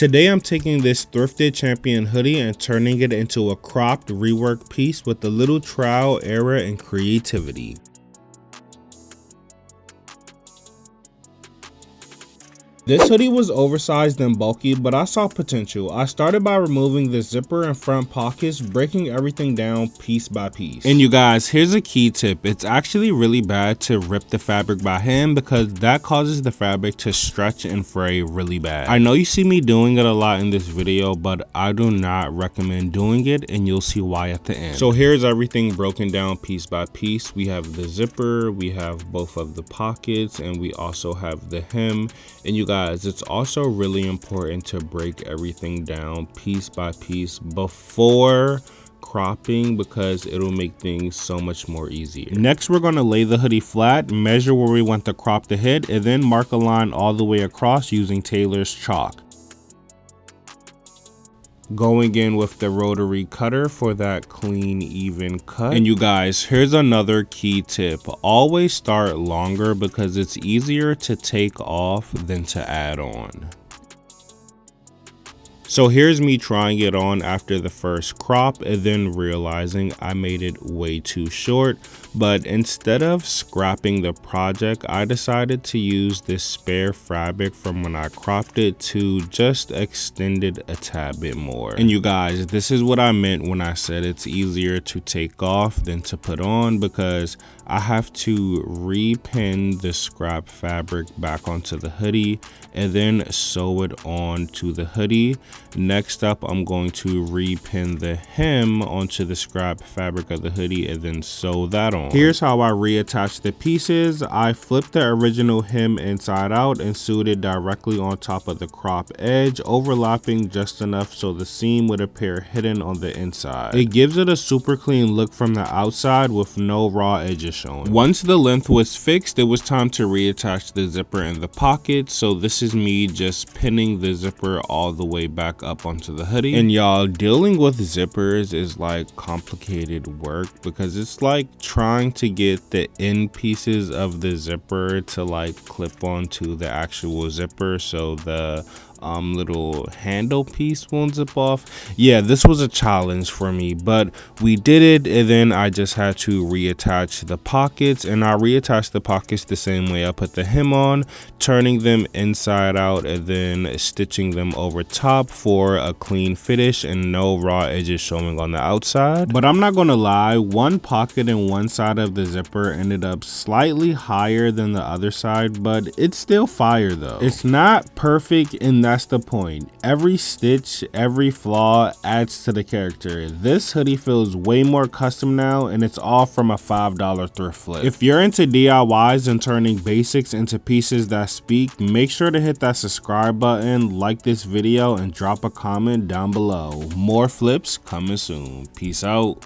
Today I'm taking this thrifted champion hoodie and turning it into a cropped rework piece with a little trial, error, and creativity. This hoodie was oversized and bulky, but I saw potential. I started by removing the zipper and front pockets, breaking everything down piece by piece. And you guys, here's a key tip. It's actually really bad to rip the fabric by hand because that causes the fabric to stretch and fray really bad. I know you see me doing it a lot in this video, but I do not recommend doing it, and you'll see why at the end. So here's everything broken down piece by piece. We have the zipper, we have both of the pockets, and we also have the hem. And you guys, it's also really important to break everything down piece by piece before cropping because it'll make things so much more easier. Next, we're going to lay the hoodie flat, measure where we want to crop the head, and then mark a line all the way across using Taylor's chalk. Going in with the rotary cutter for that clean, even cut. And you guys, here's another key tip. Always start longer because it's easier to take off than to add on. So here's me trying it on after the first crop and then realizing I made it way too short. But instead of scrapping the project, I decided to use this spare fabric from when I cropped it to just extend it a tad bit more. And you guys, this is what I meant when I said it's easier to take off than to put on, because I have to re-pin the scrap fabric back onto the hoodie and then sew it on to the hoodie. Next up, I'm going to re-pin the hem onto the scrap fabric of the hoodie and then sew that on. Here's how I reattach the pieces. I flipped the original hem inside out and sewed it directly on top of the crop edge, overlapping just enough so the seam would appear hidden on the inside. It gives it a super clean look from the outside with no raw edges showing. Once the length was fixed, it was time to reattach the zipper in the pocket. So this is me just pinning the zipper all the way back up onto the hoodie. And y'all, dealing with zippers is like complicated work because it's like trying to get the end pieces of the zipper to like clip onto the actual zipper so the little handle piece won't zip off. Yeah, this was a challenge for me, but we did it. And then I just had to reattach the pockets, and I reattached the pockets the same way I put the hem on, turning them inside out and then stitching them over top for a clean finish and no raw edges showing on the outside. But I'm not gonna lie, one pocket and one side of the zipper ended up slightly higher than the other side, but it's still fire though. It's not perfect, and that's the point. Every stitch, every flaw adds to the character. This hoodie feels way more custom now, and it's all from a $5 thrift flip. If you're into DIYs and turning basics into pieces that speak, make sure to hit that subscribe button, like this video, and drop a comment down below. More flips coming soon. Peace out.